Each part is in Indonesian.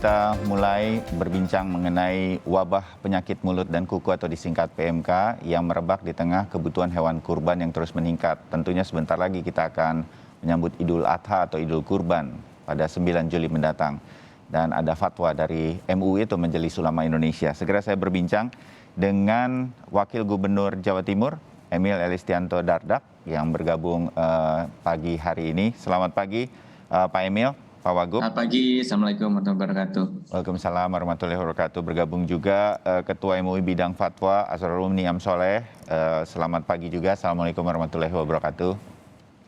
Kita mulai berbincang mengenai wabah penyakit mulut dan kuku atau disingkat PMK yang merebak di tengah kebutuhan hewan kurban yang terus meningkat. Tentunya sebentar lagi kita akan menyambut Idul Adha atau Idul Kurban pada 9 Juli mendatang. Dan ada fatwa dari MUI atau Majelis Ulama Indonesia. Segera saya berbincang dengan Wakil Gubernur Jawa Timur, Emil Elistianto Dardak, yang bergabung pagi hari ini. Selamat pagi Pak Emil. Pak Wagub. Selamat pagi, Assalamualaikum warahmatullahi wabarakatuh. Waalaikumsalam warahmatullahi wabarakatuh. Bergabung juga Ketua MUI Bidang Fatwa Asrorun Niam Soleh. Selamat pagi juga. Assalamualaikum warahmatullahi wabarakatuh.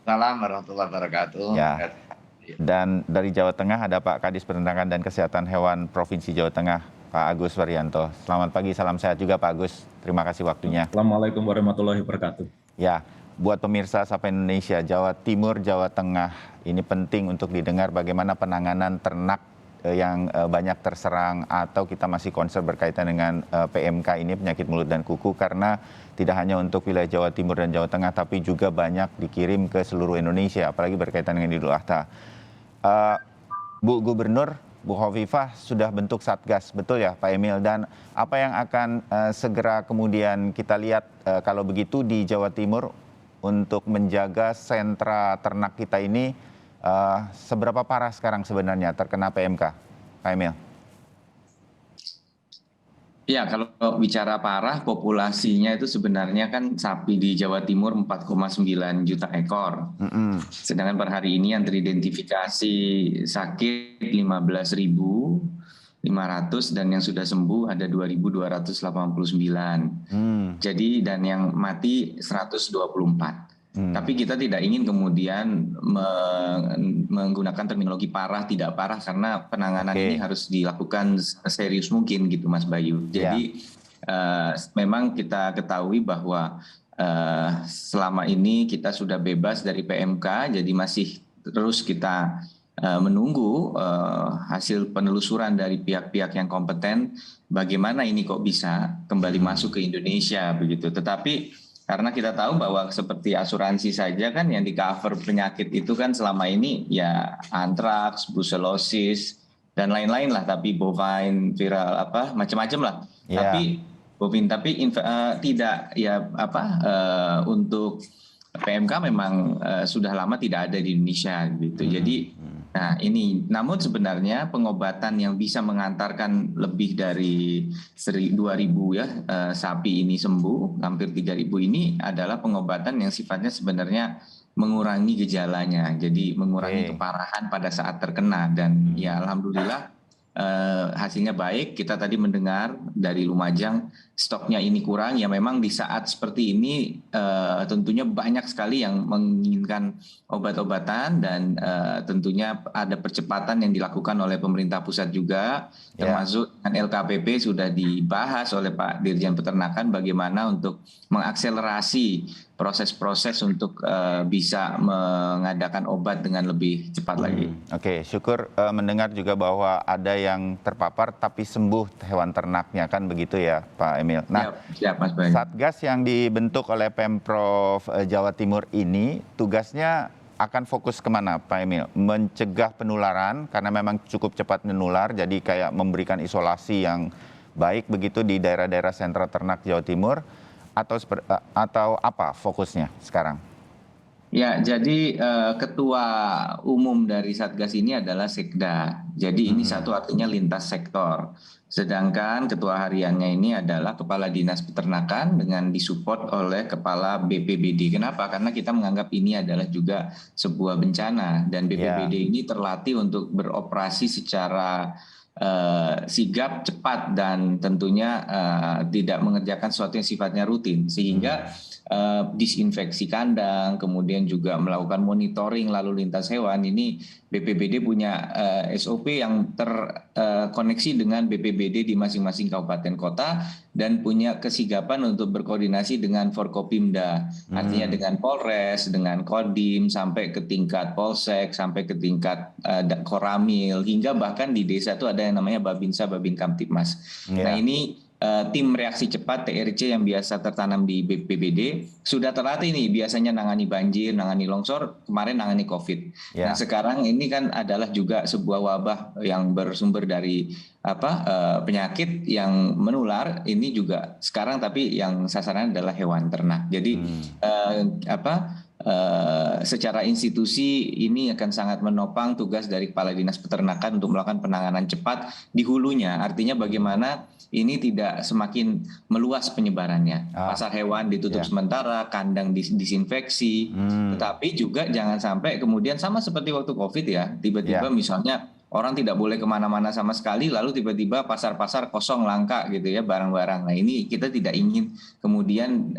Salam warahmatullahi wabarakatuh. Ya. Dan dari Jawa Tengah ada Pak Kadis Peternakan dan Kesehatan Hewan Provinsi Jawa Tengah, Pak Agus Waryanto. Selamat pagi, salam sehat juga Pak Agus. Terima kasih waktunya. Assalamualaikum warahmatullahi wabarakatuh. Ya. Buat pemirsa Sapa Indonesia, Jawa Timur, Jawa Tengah, ini penting untuk didengar bagaimana penanganan ternak yang banyak terserang atau kita masih concern berkaitan dengan PMK ini, penyakit mulut dan kuku, karena tidak hanya untuk wilayah Jawa Timur dan Jawa Tengah, tapi juga banyak dikirim ke seluruh Indonesia, apalagi berkaitan dengan Idul Adha. Bu Gubernur, Bu Hovifah sudah bentuk Satgas, betul ya Pak Emil? Dan apa yang akan segera kemudian kita lihat kalau begitu di Jawa Timur untuk menjaga sentra ternak kita ini, seberapa parah sekarang sebenarnya terkena PMK, Pak Emil? Ya, kalau bicara parah, populasinya itu sebenarnya kan sapi di Jawa Timur 4,9 juta ekor. Sedangkan per hari ini yang teridentifikasi sakit 15.500 dan yang sudah sembuh ada 2.289. Jadi dan yang mati 124. Tapi kita tidak ingin kemudian menggunakan terminologi parah tidak parah karena penanganan ini harus dilakukan serius mungkin gitu Mas Bayu. Jadi memang kita ketahui bahwa selama ini kita sudah bebas dari PMK, jadi masih terus kita menunggu hasil penelusuran dari pihak-pihak yang kompeten bagaimana ini kok bisa kembali masuk ke Indonesia begitu. Tetapi karena kita tahu bahwa seperti asuransi saja kan yang di cover penyakit itu kan selama ini ya antraks, brucellosis dan lain-lain lah, tapi bovine, viral apa macam-macam lah. Tapi bovine tidak ya untuk PMK memang sudah lama tidak ada di Indonesia gitu. Jadi nah ini, namun sebenarnya pengobatan yang bisa mengantarkan lebih dari 2.000 ya sapi ini sembuh, hampir 3.000 ini adalah pengobatan yang sifatnya sebenarnya mengurangi gejalanya, jadi mengurangi keparahan pada saat terkena dan ya alhamdulillah hasilnya baik. Kita tadi mendengar dari Lumajang stoknya ini kurang, ya memang di saat seperti ini tentunya banyak sekali yang menginginkan obat-obatan dan tentunya ada percepatan yang dilakukan oleh pemerintah pusat juga, termasuk dengan LKPP sudah dibahas oleh Pak Dirjen Peternakan bagaimana untuk mengakselerasi proses-proses untuk bisa mengadakan obat dengan lebih cepat lagi. Oke, syukur mendengar juga bahwa ada yang terpapar tapi sembuh hewan ternaknya, kan begitu ya Pak Emil. Nah, siap, Mas Bayu. Satgas yang dibentuk oleh Pemprov Jawa Timur ini tugasnya akan fokus kemana Pak Emil? Mencegah penularan karena memang cukup cepat menular, jadi kayak memberikan isolasi yang baik begitu di daerah-daerah sentra ternak Jawa Timur, atau apa fokusnya sekarang? Ya, jadi ketua umum dari Satgas ini adalah Sekda. Jadi ini satu artinya lintas sektor. Sedangkan ketua hariannya ini adalah Kepala Dinas Peternakan dengan disupport oleh Kepala BPBD. Kenapa? Karena kita menganggap ini adalah juga sebuah bencana dan BPBD ini terlatih untuk beroperasi secara sigap, cepat dan tentunya tidak mengerjakan sesuatu yang sifatnya rutin, sehingga disinfeksi kandang, kemudian juga melakukan monitoring lalu lintas hewan. Ini BPBD punya SOP yang terkoneksi dengan BPBD di masing-masing kabupaten kota dan punya kesigapan untuk berkoordinasi dengan Forkopimda, artinya dengan Polres, dengan Kodim, sampai ke tingkat Polsek, sampai ke tingkat Koramil, hingga bahkan di desa itu ada yang namanya Babinsa, Babin Kamtipmas. Nah ini tim reaksi cepat TRC yang biasa tertanam di BPBD sudah terlatih nih, biasanya nangani banjir, nangani longsor, kemarin nangani COVID. Nah sekarang ini kan adalah juga sebuah wabah yang bersumber dari penyakit yang menular, ini juga sekarang tapi yang sasaran adalah hewan ternak. Jadi secara institusi ini akan sangat menopang tugas dari Kepala Dinas Peternakan untuk melakukan penanganan cepat di hulunya. Artinya bagaimana ini tidak semakin meluas penyebarannya. Pasar hewan ditutup sementara, kandang disinfeksi, tetapi juga jangan sampai kemudian sama seperti waktu COVID ya, tiba-tiba misalnya orang tidak boleh kemana-mana sama sekali, lalu tiba-tiba pasar-pasar kosong langka gitu ya barang-barang. Nah ini kita tidak ingin kemudian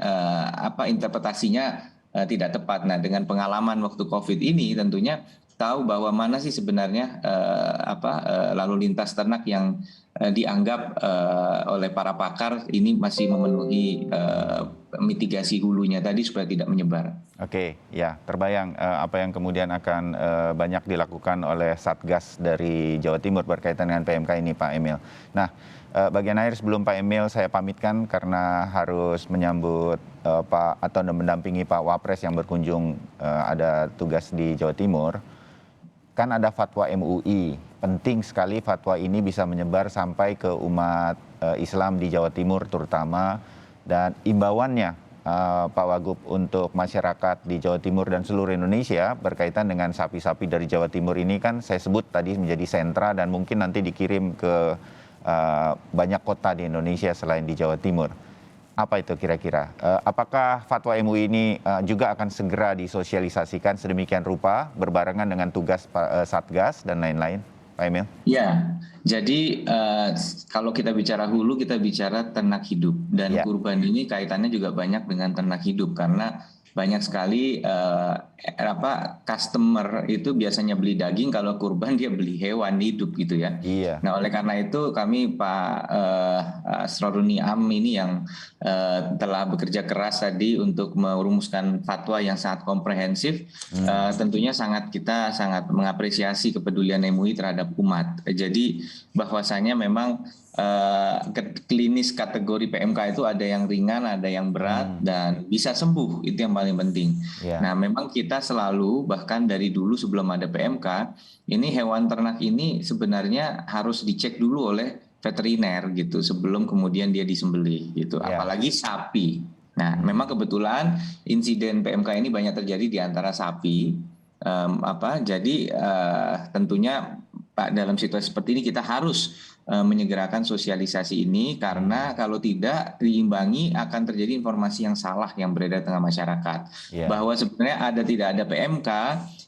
interpretasinya tidak tepat. Nah, dengan pengalaman waktu COVID ini tentunya tahu bahwa mana sih sebenarnya lalu lintas ternak yang dianggap oleh para pakar ini masih memenuhi mitigasi hulunya tadi supaya tidak menyebar. Oke, ya terbayang apa yang kemudian akan banyak dilakukan oleh Satgas dari Jawa Timur berkaitan dengan PMK ini, Pak Emil. Nah, bagian akhir sebelum Pak Emil saya pamitkan karena harus menyambut atau mendampingi Pak Wapres yang berkunjung ada tugas di Jawa Timur. Kan ada fatwa MUI, penting sekali fatwa ini bisa menyebar sampai ke umat Islam di Jawa Timur terutama, dan imbauannya Pak Wagub untuk masyarakat di Jawa Timur dan seluruh Indonesia berkaitan dengan sapi-sapi dari Jawa Timur ini kan saya sebut tadi menjadi sentra dan mungkin nanti dikirim ke banyak kota di Indonesia selain di Jawa Timur. Apa itu kira-kira? Apakah fatwa MUI ini juga akan segera disosialisasikan sedemikian rupa berbarengan dengan tugas Satgas dan lain-lain, Pak Emil? Ya, jadi kalau kita bicara hulu, kita bicara ternak hidup. Dan kurban ini kaitannya juga banyak dengan ternak hidup karena banyak sekali customer itu biasanya beli daging, kalau kurban dia beli hewan hidup gitu ya. Iya. Nah oleh karena itu kami Pak Asrorun Niam ini yang telah bekerja keras tadi untuk merumuskan fatwa yang sangat komprehensif. Tentunya kita sangat mengapresiasi kepedulian MUI terhadap umat. Jadi bahwasanya memang klinis kategori PMK itu ada yang ringan, ada yang berat, dan bisa sembuh, itu yang paling penting. Nah memang kita selalu, bahkan dari dulu sebelum ada PMK, ini hewan ternak ini sebenarnya harus dicek dulu oleh veteriner gitu sebelum kemudian dia disembelih gitu, apalagi sapi. Nah memang kebetulan insiden PMK ini banyak terjadi di antara sapi. Jadi tentunya Pak, dalam situasi seperti ini kita harus menyegerakan sosialisasi ini karena kalau tidak diimbangi akan terjadi informasi yang salah yang beredar di tengah masyarakat. Bahwa sebenarnya tidak ada PMK,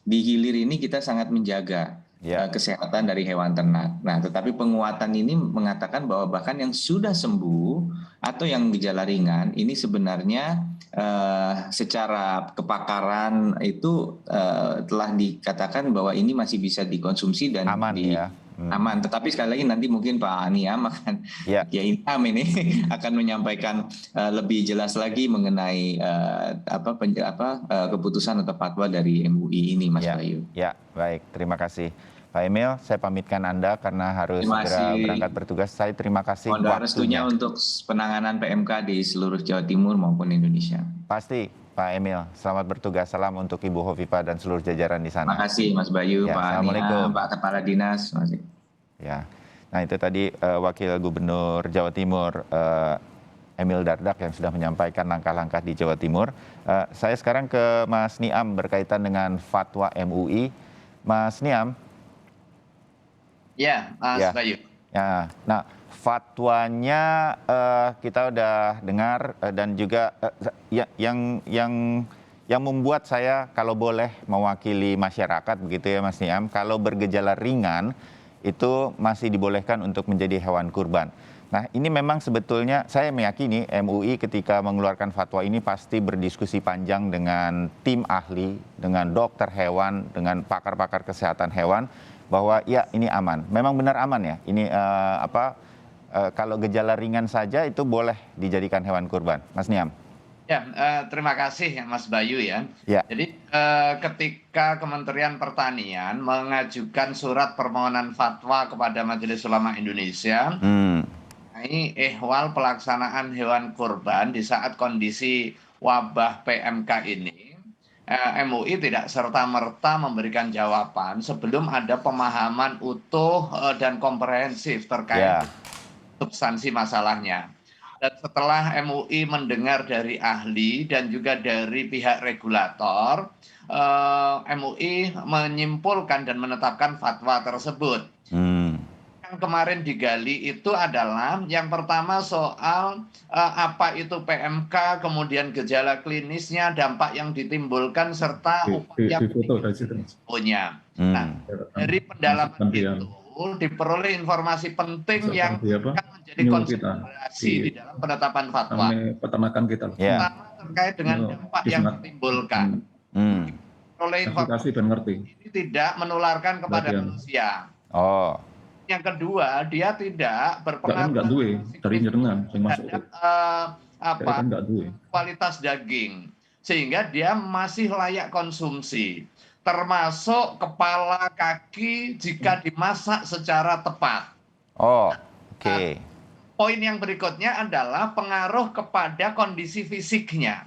di hilir ini kita sangat menjaga kesehatan dari hewan ternak. Nah, tetapi penguatan ini mengatakan bahwa bahkan yang sudah sembuh atau yang gejala ringan ini sebenarnya secara kepakaran itu telah dikatakan bahwa ini masih bisa dikonsumsi dan aman aman. Tetapi sekali lagi nanti mungkin Pak Niam akan Ilham ini akan menyampaikan lebih jelas lagi mengenai keputusan atau fatwa dari MUI ini, Mas Bayu. Ya, baik. Terima kasih. Pak Emil, saya pamitkan Anda karena harus segera berangkat bertugas. Saya terima kasih waktunya. Restunya untuk penanganan PMK di seluruh Jawa Timur maupun Indonesia. Pasti, Pak Emil. Selamat bertugas. Salam untuk Ibu Hovifah dan seluruh jajaran di sana. Terima kasih, Mas Bayu, Pak Niam, Pak Kepala Dinas. Ya, nah itu tadi Wakil Gubernur Jawa Timur Emil Dardak yang sudah menyampaikan langkah-langkah di Jawa Timur. Saya sekarang ke Mas Niam berkaitan dengan fatwa MUI. Mas Niam. Ya, Mas Bayu. Ya, nah fatwanya kita udah dengar dan juga yang membuat saya kalau boleh mewakili masyarakat begitu ya Mas Niam, kalau bergejala ringan itu masih dibolehkan untuk menjadi hewan kurban. Nah ini memang sebetulnya saya meyakini MUI ketika mengeluarkan fatwa ini pasti berdiskusi panjang dengan tim ahli, dengan dokter hewan, dengan pakar-pakar kesehatan hewan, bahwa ya ini aman. Memang benar aman ya, ini kalau gejala ringan saja itu boleh dijadikan hewan kurban. Mas Niam. Ya, terima kasih Mas Bayu ya. Jadi ketika Kementerian Pertanian mengajukan surat permohonan fatwa kepada Majelis Ulama Indonesia, mengenai ehwal pelaksanaan hewan kurban di saat kondisi wabah PMK ini, MUI tidak serta-merta memberikan jawaban sebelum ada pemahaman utuh dan komprehensif terkait substansi masalahnya. Dan setelah MUI mendengar dari ahli dan juga dari pihak regulator, MUI menyimpulkan dan menetapkan fatwa tersebut. Yang kemarin digali itu adalah yang pertama soal apa itu PMK, kemudian gejala klinisnya, dampak yang ditimbulkan, serta upaya punya. Nah, dari pendalaman itu diperoleh informasi penting yang akan menjadi konsiderasi di dalam penetapan fatwa. Peternakan kita. Pertama terkait dengan dampak yang ditimbulkan. Oleh informasi dan ngerti. Ini tidak menularkan kepada manusia. Yang kedua, dia tidak berpengaruh terhadap kualitas daging, sehingga dia masih layak konsumsi, termasuk kepala, kaki jika dimasak secara tepat. Poin yang berikutnya adalah pengaruh kepada kondisi fisiknya.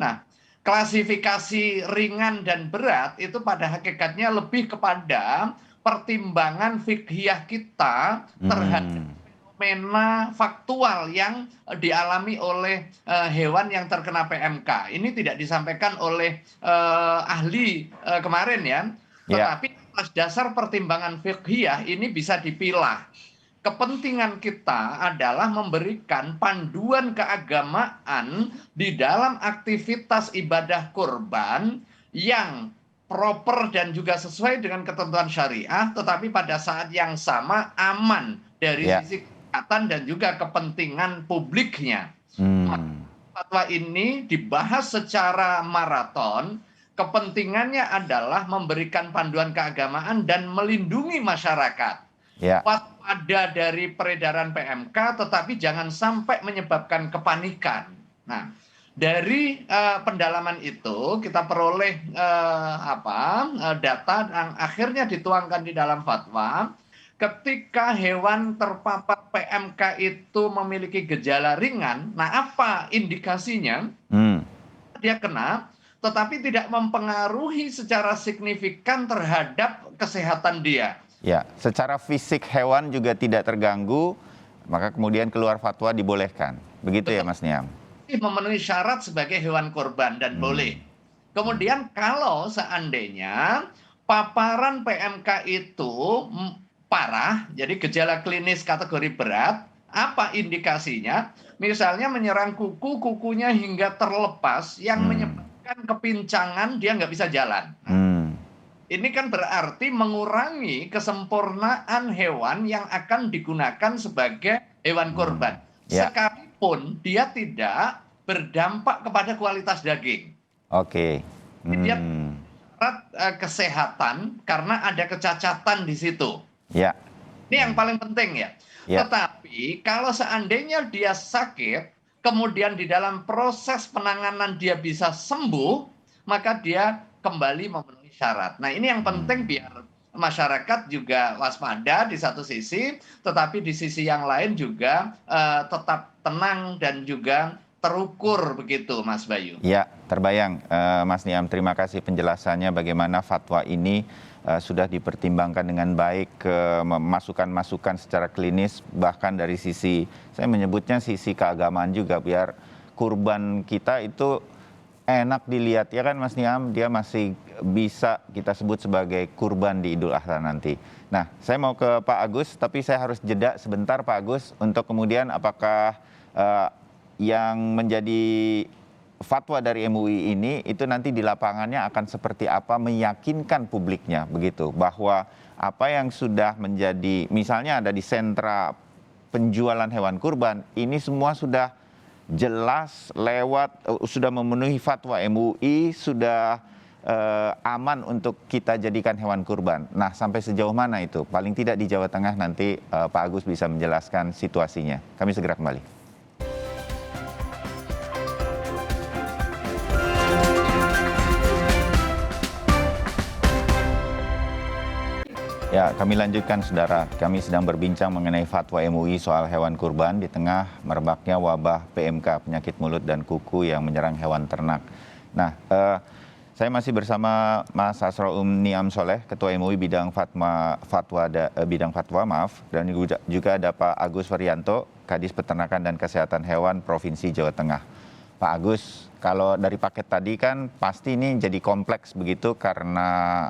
Nah, klasifikasi ringan dan berat itu pada hakikatnya lebih kepada pertimbangan fikhiyah kita terhadap fenomena faktual yang dialami oleh hewan yang terkena PMK. Ini tidak disampaikan oleh ahli kemarin ya, tetapi atas dasar pertimbangan fikhiyah ini bisa dipilah. Kepentingan kita adalah memberikan panduan keagamaan di dalam aktivitas ibadah kurban yang proper dan juga sesuai dengan ketentuan syariah, tetapi pada saat yang sama aman dari sisi kesehatan dan juga kepentingan publiknya. Fatwa ini dibahas secara maraton, kepentingannya adalah memberikan panduan keagamaan dan melindungi masyarakat. Waspada dari peredaran PMK, tetapi jangan sampai menyebabkan kepanikan. Nah, dari pendalaman itu kita peroleh data yang akhirnya dituangkan di dalam fatwa. Ketika hewan terpapar PMK itu memiliki gejala ringan, nah apa indikasinya? Dia kena, tetapi tidak mempengaruhi secara signifikan terhadap kesehatan dia. Ya, secara fisik hewan juga tidak terganggu, maka kemudian keluar fatwa dibolehkan. Begitu ya Mas Niam? Memenuhi syarat sebagai hewan kurban dan boleh. Kemudian kalau seandainya paparan PMK itu parah, jadi gejala klinis kategori berat, apa indikasinya? Misalnya menyerang kukunya hingga terlepas yang menyebabkan kepincangan, dia nggak bisa jalan. Ini kan berarti mengurangi kesempurnaan hewan yang akan digunakan sebagai hewan kurban. Sekalipun dia tidak berdampak kepada kualitas daging. Dia kesehatan karena ada kecacatan di situ. Ini yang paling penting ya. Tetapi kalau seandainya dia sakit, kemudian di dalam proses penanganan dia bisa sembuh, maka dia kembali memenuhi syarat. Nah, ini yang penting biar masyarakat juga waspada di satu sisi, tetapi di sisi yang lain juga tetap tenang dan juga terukur begitu, Mas Bayu. Ya, terbayang, Mas Niam. Terima kasih penjelasannya bagaimana fatwa ini sudah dipertimbangkan dengan baik, masukan-masukan secara klinis, bahkan dari sisi, saya menyebutnya sisi keagamaan juga, biar kurban kita itu enak dilihat, ya kan Mas Niam, dia masih bisa kita sebut sebagai kurban di Idul Adha nanti. Nah, saya mau ke Pak Agus, tapi saya harus jeda sebentar Pak Agus, untuk kemudian apakah yang menjadi fatwa dari MUI ini, itu nanti di lapangannya akan seperti apa, meyakinkan publiknya, begitu, bahwa apa yang sudah menjadi, misalnya ada di sentra penjualan hewan kurban, ini semua sudah jelas sudah memenuhi fatwa MUI, sudah aman untuk kita jadikan hewan kurban. Nah, sampai sejauh mana itu? Paling tidak di Jawa Tengah nanti Pak Agus bisa menjelaskan situasinya. Kami segera kembali. Ya, kami lanjutkan saudara. Kami sedang berbincang mengenai fatwa MUI soal hewan kurban di tengah merebaknya wabah PMK, penyakit mulut dan kuku yang menyerang hewan ternak. Nah, saya masih bersama Mas Asroum Niam Soleh, Ketua MUI bidang fatwa, dan juga ada Pak Agus Warianto, Kadis Peternakan dan Kesehatan Hewan Provinsi Jawa Tengah. Pak Agus, kalau dari paket tadi kan pasti ini jadi kompleks begitu karena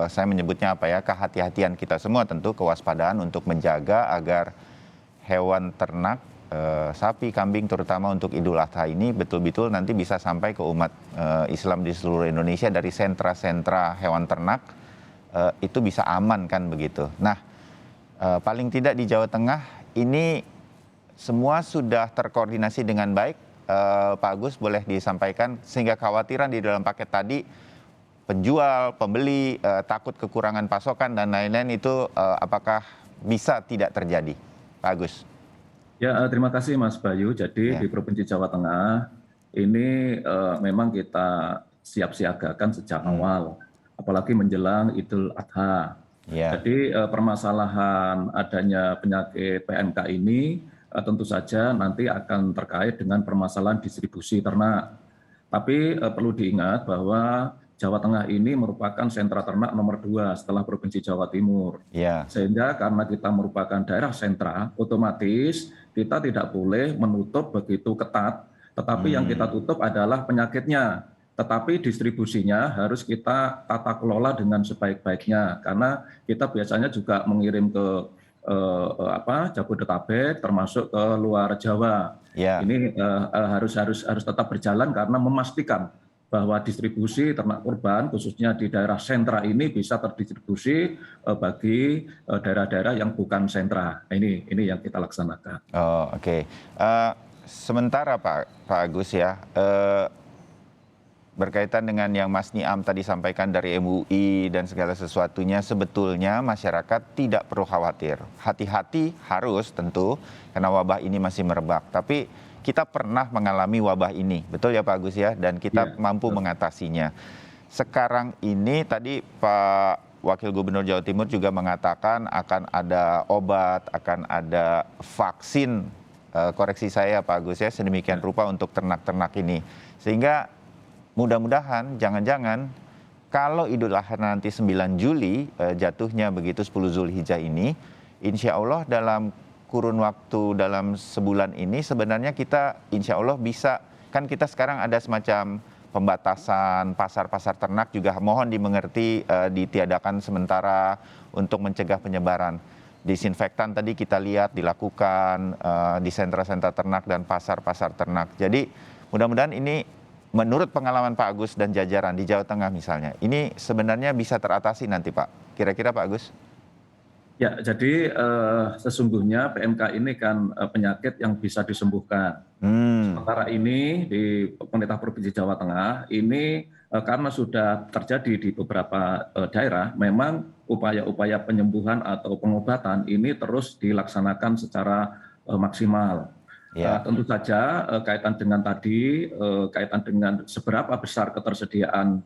saya menyebutnya apa ya, kehati-hatian kita semua tentu, kewaspadaan untuk menjaga agar hewan ternak, sapi, kambing terutama untuk Idul Adha ini betul-betul nanti bisa sampai ke umat Islam di seluruh Indonesia dari sentra-sentra hewan ternak, itu bisa aman kan begitu. Nah, paling tidak di Jawa Tengah ini semua sudah terkoordinasi dengan baik. Pak Agus boleh disampaikan sehingga kekhawatiran di dalam paket tadi penjual, pembeli takut kekurangan pasokan dan lain-lain itu apakah bisa tidak terjadi, Pak Agus? Ya, terima kasih Mas Bayu. Jadi di Provinsi Jawa Tengah ini memang kita siap-siagakan sejak awal, apalagi menjelang Idul Adha. Jadi permasalahan adanya penyakit PMK ini tentu saja nanti akan terkait dengan permasalahan distribusi ternak. Tapi perlu diingat bahwa Jawa Tengah ini merupakan sentra ternak nomor 2 setelah Provinsi Jawa Timur. Sehingga karena kita merupakan daerah sentra, otomatis kita tidak boleh menutup begitu ketat, tetapi yang kita tutup adalah penyakitnya. Tetapi distribusinya harus kita tata kelola dengan sebaik-baiknya, karena kita biasanya juga mengirim ke Jabodetabek termasuk ke luar Jawa. Ini harus tetap berjalan karena memastikan bahwa distribusi ternak kurban khususnya di daerah sentra ini bisa terdistribusi bagi daerah-daerah yang bukan sentra. Ini yang kita laksanakan. Oke. Sementara Pak Agus ya, berkaitan dengan yang Mas Niam tadi sampaikan dari MUI dan segala sesuatunya, sebetulnya masyarakat tidak perlu khawatir. Hati-hati harus tentu, karena wabah ini masih merebak. Tapi kita pernah mengalami wabah ini, betul ya Pak Agus ya? Dan kita mampu mengatasinya. Sekarang ini tadi Pak Wakil Gubernur Jawa Timur juga mengatakan akan ada obat, akan ada vaksin, koreksi saya Pak Agus ya, sedemikian rupa untuk ternak-ternak ini. Sehingga mudah-mudahan jangan-jangan kalau Idul Adha nanti 9 Juli jatuhnya begitu 10 Zulhijjah ini, insya Allah dalam kurun waktu dalam sebulan ini sebenarnya kita insya Allah bisa, kan kita sekarang ada semacam pembatasan pasar-pasar ternak juga mohon dimengerti ditiadakan sementara untuk mencegah penyebaran. Disinfektan tadi kita lihat dilakukan di sentra-sentra ternak dan pasar-pasar ternak. Jadi mudah-mudahan ini menurut pengalaman Pak Agus dan jajaran di Jawa Tengah misalnya, ini sebenarnya bisa teratasi nanti Pak. Kira-kira Pak Agus? Ya, jadi sesungguhnya PMK ini kan penyakit yang bisa disembuhkan. Sementara ini di pemerintah Provinsi Jawa Tengah ini karena sudah terjadi di beberapa daerah, memang upaya-upaya penyembuhan atau pengobatan ini terus dilaksanakan secara maksimal. Tentu saja kaitan dengan tadi, kaitan dengan seberapa besar ketersediaan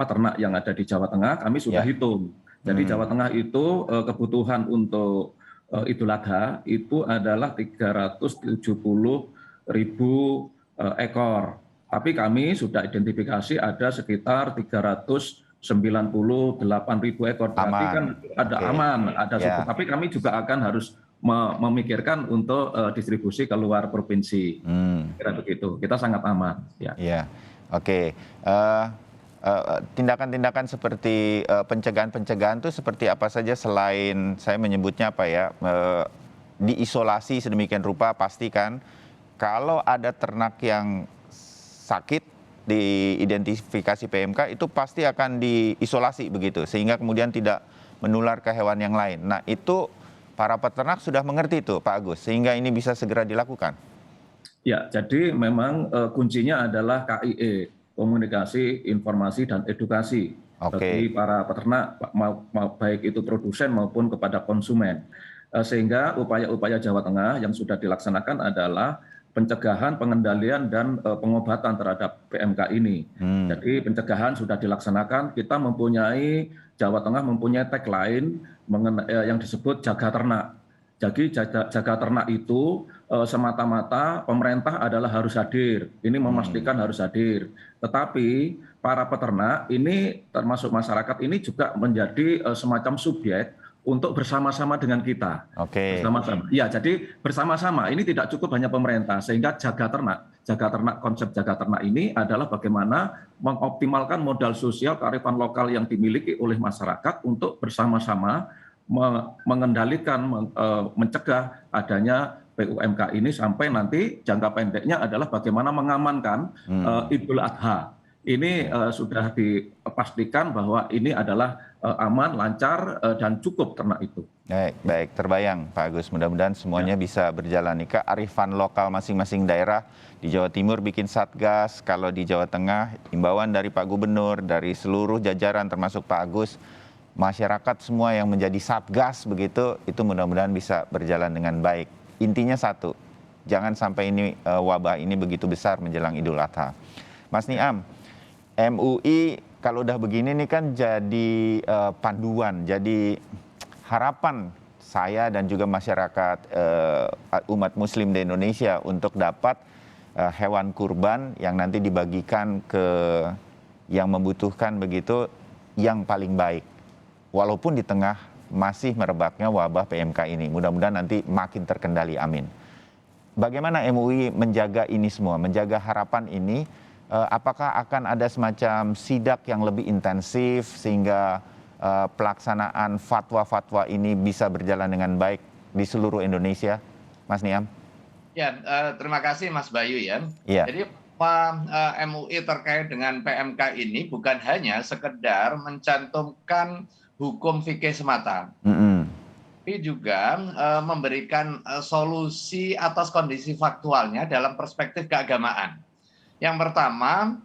ternak yang ada di Jawa Tengah, kami sudah hitung. Jadi Jawa Tengah itu kebutuhan untuk Idul Adha itu adalah 370.000 ekor. Tapi kami sudah identifikasi ada sekitar 398.000 ekor. Berarti kan ada aman, ada cukup. Tapi kami juga akan harus memikirkan untuk distribusi ke luar provinsi. Kira begitu. Kita sangat aman. Oke. Tindakan-tindakan seperti pencegahan-pencegahan itu seperti apa saja selain saya menyebutnya apa ya, diisolasi sedemikian rupa, pastikan kalau ada ternak yang sakit diidentifikasi PMK itu pasti akan diisolasi begitu sehingga kemudian tidak menular ke hewan yang lain. Nah itu para peternak sudah mengerti itu Pak Agus sehingga ini bisa segera dilakukan. Ya, jadi memang kuncinya adalah KIE, komunikasi, informasi, dan edukasi bagi para peternak, baik itu produsen maupun kepada konsumen. Sehingga upaya-upaya Jawa Tengah yang sudah dilaksanakan adalah pencegahan, pengendalian, dan pengobatan terhadap PMK ini. Jadi pencegahan sudah dilaksanakan, kita mempunyai Jawa Tengah mempunyai tagline yang disebut jaga ternak. Jadi jaga ternak itu semata-mata pemerintah adalah harus hadir. Ini memastikan harus hadir. Tetapi para peternak ini termasuk masyarakat ini juga menjadi semacam subjek untuk bersama-sama dengan kita. Oke. Bersama-sama. Ya, jadi bersama-sama. Ini tidak cukup hanya pemerintah, sehingga jaga ternak, konsep jaga ternak ini adalah bagaimana mengoptimalkan modal sosial kearifan lokal yang dimiliki oleh masyarakat untuk bersama-sama mengendalikan, mencegah adanya PUMK ini sampai nanti jangka pendeknya adalah bagaimana mengamankan Idul Adha. Ini sudah dipastikan bahwa ini adalah aman, lancar, dan cukup ternak itu. Baik, terbayang Pak Agus. Mudah-mudahan semuanya bisa berjalan. Nih, kearifan lokal masing-masing daerah. Di Jawa Timur bikin satgas, kalau di Jawa Tengah imbauan dari Pak Gubernur, dari seluruh jajaran termasuk Pak Agus, masyarakat semua yang menjadi satgas begitu, itu mudah-mudahan bisa berjalan dengan baik. Intinya satu, jangan sampai ini wabah ini begitu besar menjelang Idul Adha. Mas Niam, MUI kalau udah begini nih kan jadi panduan, jadi harapan saya dan juga masyarakat umat muslim di Indonesia untuk dapat hewan kurban yang nanti dibagikan ke yang membutuhkan begitu yang paling baik. Walaupun di tengah masih merebaknya wabah PMK ini, mudah-mudahan nanti makin terkendali, amin. Bagaimana MUI menjaga ini semua, menjaga harapan ini? Apakah akan ada semacam sidak yang lebih intensif sehingga pelaksanaan fatwa-fatwa ini bisa berjalan dengan baik di seluruh Indonesia, Mas Niam? Ya, terima kasih Mas Bayu ya. Ya. Jadi MUI terkait dengan PMK ini bukan hanya sekedar mencantumkan hukum fikih semata, tapi juga memberikan solusi atas kondisi faktualnya dalam perspektif keagamaan. Yang pertama,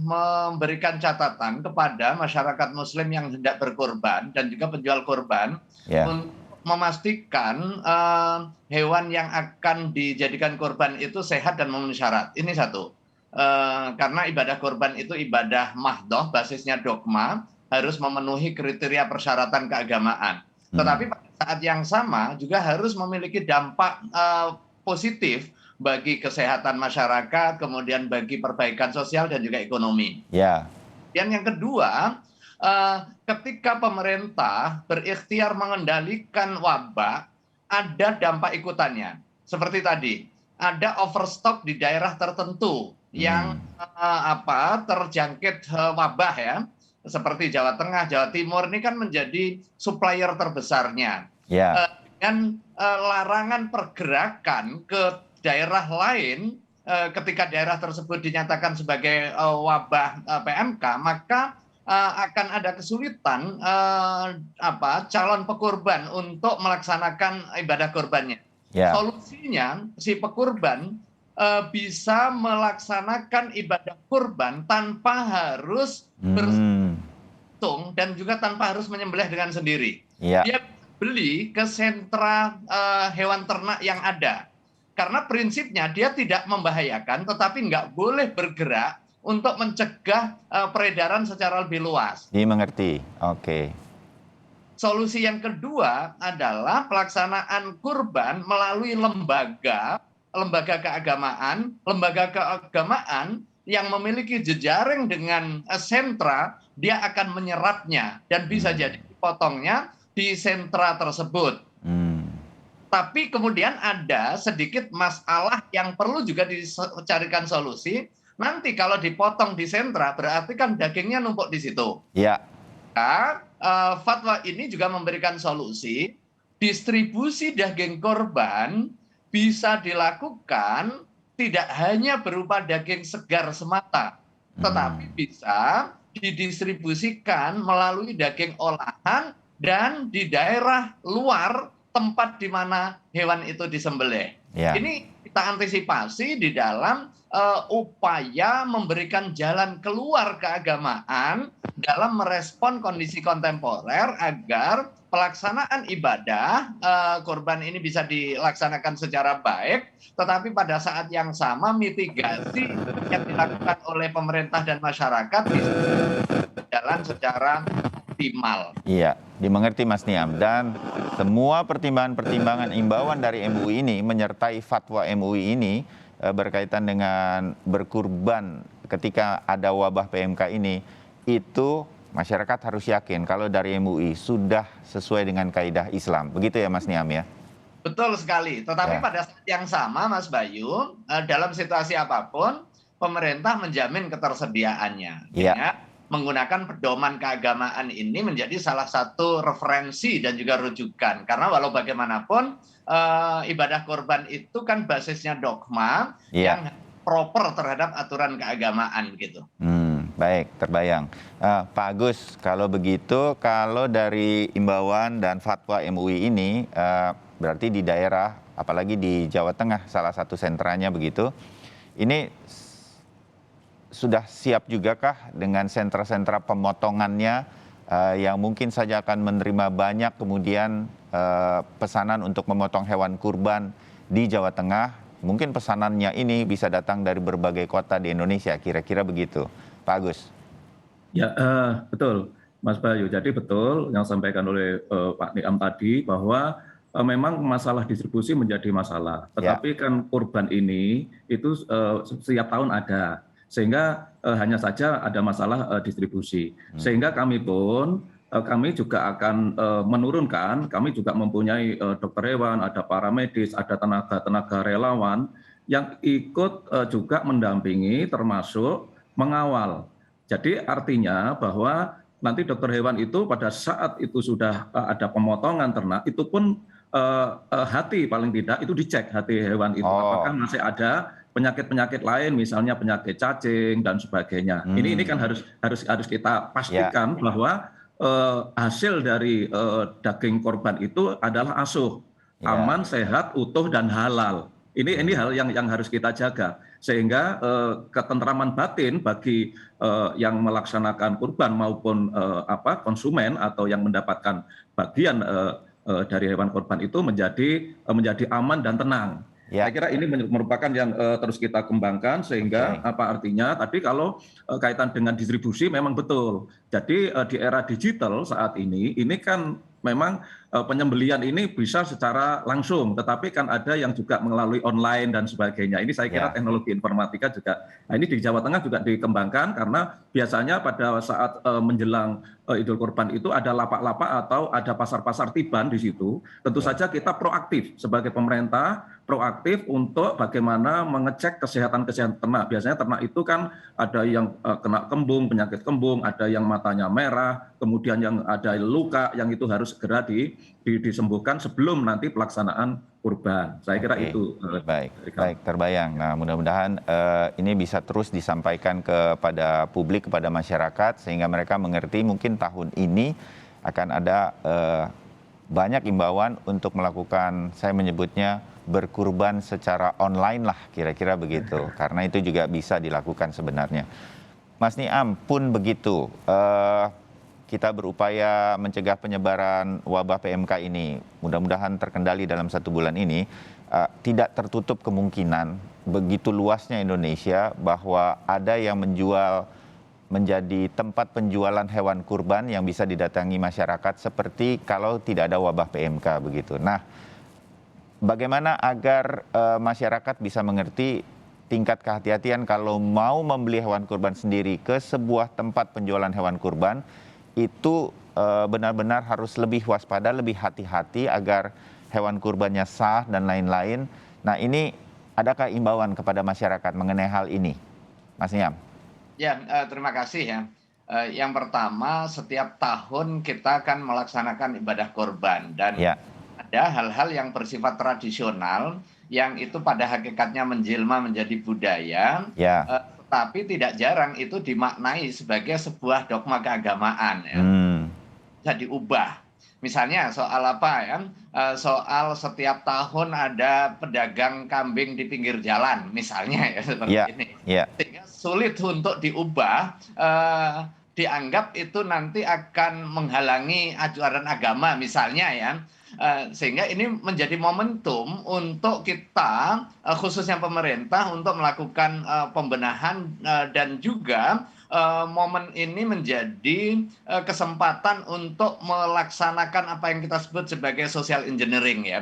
memberikan catatan kepada masyarakat muslim yang hendak berkorban dan juga penjual korban untuk memastikan hewan yang akan dijadikan korban itu sehat dan memenuhi syarat. Ini satu. Karena ibadah korban itu ibadah mahdoh, basisnya dogma, harus memenuhi kriteria persyaratan keagamaan. Tetapi pada saat yang sama juga harus memiliki dampak positif bagi kesehatan masyarakat, kemudian bagi perbaikan sosial dan juga ekonomi. Ya. Dan yang kedua, ketika pemerintah berikhtiar mengendalikan wabah, ada dampak ikutannya. Seperti tadi, ada overstock di daerah tertentu yang terjangkit wabah ya. Seperti Jawa Tengah, Jawa Timur ini kan menjadi supplier terbesarnya. Dengan larangan pergerakan ke daerah lain ketika daerah tersebut dinyatakan sebagai wabah PMK, maka akan ada kesulitan calon pekurban untuk melaksanakan ibadah kurbannya. Solusinya si pekurban bisa melaksanakan ibadah kurban tanpa harus berhitung dan juga tanpa harus menyembelih dengan sendiri. Dia beli ke sentra hewan ternak yang ada. Karena prinsipnya dia tidak membahayakan, tetapi nggak boleh bergerak untuk mencegah peredaran secara lebih luas. Dimengerti, oke. Solusi yang kedua adalah pelaksanaan kurban melalui lembaga keagamaan yang memiliki jejaring dengan sentra, dia akan menyerapnya dan bisa jadi potongnya di sentra tersebut. Tapi kemudian ada sedikit masalah yang perlu juga dicarikan solusi. Nanti kalau dipotong di sentra, berarti kan dagingnya numpuk di situ. Ya. Fatwa ini juga memberikan solusi, distribusi daging korban bisa dilakukan tidak hanya berupa daging segar semata, tetapi bisa didistribusikan melalui daging olahan dan di daerah luar tempat di mana hewan itu disembelih. Ini kita antisipasi di dalam upaya memberikan jalan keluar keagamaan dalam merespon kondisi kontemporer agar pelaksanaan ibadah kurban ini bisa dilaksanakan secara baik, tetapi pada saat yang sama mitigasi yang dilakukan oleh pemerintah dan masyarakat bisa berjalan secara optimal. Iya, dimengerti Mas Niam. Dan semua pertimbangan-pertimbangan imbauan dari MUI ini menyertai fatwa MUI ini berkaitan dengan berkurban ketika ada wabah PMK ini, itu masyarakat harus yakin kalau dari MUI sudah sesuai dengan kaidah Islam. Begitu ya Mas Niam ya? Betul sekali. Tetapi Ya. pada saat yang sama Mas Bayu, dalam situasi apapun, pemerintah menjamin ketersediaannya. Ya. Ya, menggunakan pedoman keagamaan ini menjadi salah satu referensi dan juga rujukan. Karena walau bagaimanapun, ibadah kurban itu kan basisnya dogma yang proper terhadap aturan keagamaan gitu. Baik, terbayang. Pak Agus, kalau begitu, kalau dari imbauan dan fatwa MUI ini, berarti di daerah, apalagi di Jawa Tengah, salah satu sentranya begitu, ini sudah siap juga kah dengan sentra-sentra pemotongannya yang mungkin saja akan menerima banyak kemudian pesanan untuk memotong hewan kurban di Jawa Tengah? Mungkin pesanannya ini bisa datang dari berbagai kota di Indonesia, kira-kira begitu. Pak Agus. Ya, betul Mas Bayu. Jadi betul yang disampaikan oleh Pak Niam tadi bahwa memang masalah distribusi menjadi masalah. Tetapi kan kurban ini itu setiap tahun ada. Sehingga hanya saja ada masalah distribusi. Sehingga kami pun, kami juga akan menurunkan, kami juga mempunyai dokter hewan, ada para medis, ada tenaga relawan yang ikut juga mendampingi termasuk mengawal. Jadi artinya bahwa nanti dokter hewan itu pada saat itu sudah ada pemotongan ternak, itu pun hati paling tidak itu dicek hati hewan itu. Apakah masih ada penyakit-penyakit lain, misalnya penyakit cacing dan sebagainya. Ini kan harus kita pastikan bahwa hasil dari daging korban itu adalah asuh, aman, sehat, utuh dan halal. Ini hal yang harus kita jaga sehingga ketentraman batin bagi yang melaksanakan kurban maupun konsumen atau yang mendapatkan bagian dari hewan kurban itu menjadi aman dan tenang. Saya kira ini merupakan yang terus kita kembangkan sehingga apa artinya tadi kalau kaitan dengan distribusi memang betul. Jadi di era digital saat ini kan memang penyembelian ini bisa secara langsung, tetapi kan ada yang juga melalui online dan sebagainya. Ini saya kira teknologi informatika juga, nah ini di Jawa Tengah juga dikembangkan karena biasanya pada saat menjelang Idul Kurban itu ada lapak-lapak atau ada pasar-pasar tiban di situ. Tentu saja kita proaktif sebagai pemerintah, proaktif untuk bagaimana mengecek kesehatan ternak. Biasanya ternak itu kan ada yang kena kembung, penyakit kembung, ada yang matanya merah, kemudian yang ada luka yang itu harus segera disembuhkan sebelum nanti pelaksanaan kurban. Saya kira itu. Baik, terbayang. Nah, mudah-mudahan ini bisa terus disampaikan kepada publik, kepada masyarakat, sehingga mereka mengerti mungkin tahun ini akan ada banyak imbauan untuk melakukan, saya menyebutnya, berkurban secara online lah, kira-kira begitu. Karena itu juga bisa dilakukan sebenarnya. Mas Niam pun begitu. Kita berupaya mencegah penyebaran wabah PMK ini. Mudah-mudahan terkendali dalam 1 bulan ini. Tidak tertutup kemungkinan begitu luasnya Indonesia bahwa ada yang menjadi tempat penjualan hewan kurban yang bisa didatangi masyarakat seperti kalau tidak ada wabah PMK begitu. Nah, bagaimana agar masyarakat bisa mengerti tingkat kehati-hatian kalau mau membeli hewan kurban sendiri ke sebuah tempat penjualan hewan kurban, itu benar-benar harus lebih waspada, lebih hati-hati agar hewan kurbannya sah dan lain-lain. Nah, ini adakah imbauan kepada masyarakat mengenai hal ini, Mas Niam? Ya, terima kasih ya. Yang pertama, setiap tahun kita akan melaksanakan ibadah kurban dan ada hal-hal yang bersifat tradisional yang itu pada hakikatnya menjelma menjadi budaya. Tapi tidak jarang itu dimaknai sebagai sebuah dogma keagamaan ya. Bisa diubah. Misalnya soal apa ya? Soal setiap tahun ada pedagang kambing di pinggir jalan misalnya ya seperti ini. Sehingga sulit untuk diubah, dianggap itu nanti akan menghalangi ajaran agama misalnya ya. Sehingga ini menjadi momentum untuk kita, khususnya pemerintah, untuk melakukan pembenahan dan juga momen ini menjadi kesempatan untuk melaksanakan apa yang kita sebut sebagai social engineering ya.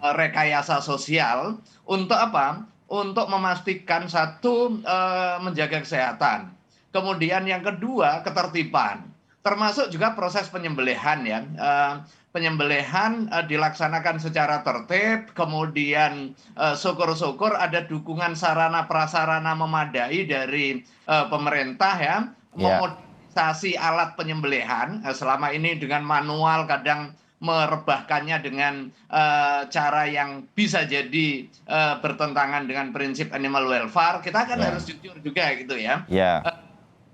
Rekayasa sosial untuk apa? Untuk memastikan satu menjaga kesehatan. Kemudian yang kedua ketertiban. Termasuk juga proses penyembelihan ya. Penyembelihan dilaksanakan secara tertib, kemudian syukur-syukur ada dukungan sarana prasarana memadai dari pemerintah ya, memodernisasi alat penyembelihan. Selama ini dengan manual, kadang merebahkannya dengan cara yang bisa jadi bertentangan dengan prinsip animal welfare. Kita kan harus jujur juga gitu ya.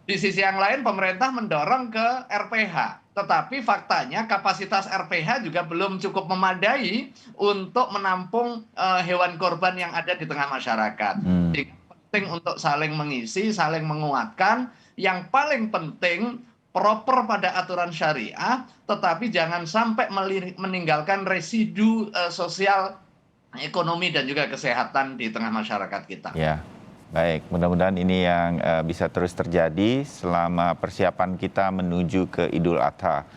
Di sisi yang lain pemerintah mendorong ke RPH. Tetapi faktanya kapasitas RPH juga belum cukup memadai untuk menampung hewan korban yang ada di tengah masyarakat. Jadi penting untuk saling mengisi, saling menguatkan. Yang paling penting proper pada aturan syariah, tetapi jangan sampai meninggalkan residu sosial, ekonomi dan juga kesehatan di tengah masyarakat kita. Ya. Baik, mudah-mudahan ini yang bisa terus terjadi selama persiapan kita menuju ke Idul Adha.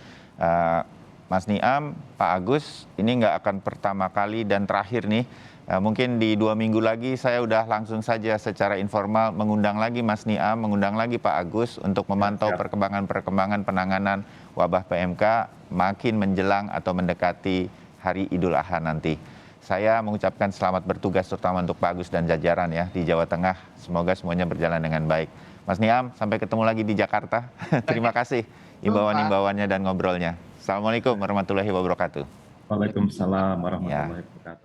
Mas Niam, Pak Agus, ini nggak akan pertama kali dan terakhir nih. Mungkin di 2 minggu lagi saya udah langsung saja secara informal mengundang lagi Mas Niam, mengundang lagi Pak Agus untuk memantau perkembangan penanganan wabah PMK makin menjelang atau mendekati hari Idul Adha nanti. Saya mengucapkan selamat bertugas terutama untuk Pak Agus dan jajaran ya di Jawa Tengah. Semoga semuanya berjalan dengan baik. Mas Niam, sampai ketemu lagi di Jakarta. Terima kasih imbauan-imbauannya dan ngobrolnya. Assalamualaikum warahmatullahi wabarakatuh. Waalaikumsalam warahmatullahi wabarakatuh.